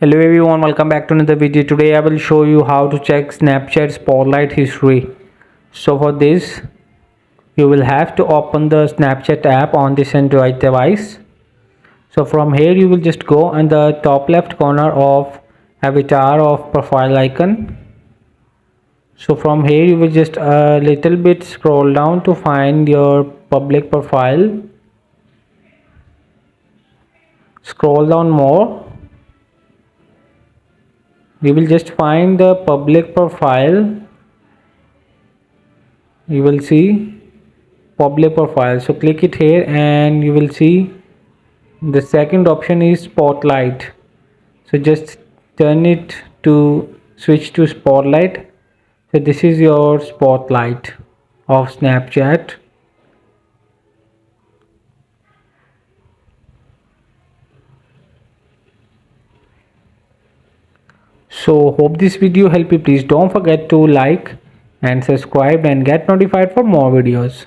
Hello everyone, welcome back to another video. Today I will show you how to check Snapchat Spotlight history. So for this, you will have to open the Snapchat app on this Android device. So from here you will just go in the top left corner of avatar of profile icon. So from here you will just a little bit scroll down to find your public profile. Scroll down more. We will just find the public profile. You will see public profile, so click it here and you will see the second option is spotlight. So just turn it to switch to spotlight. So this is your spotlight of Snapchat. So hope this video helped you. Please don't forget to like and subscribe and get notified for more videos.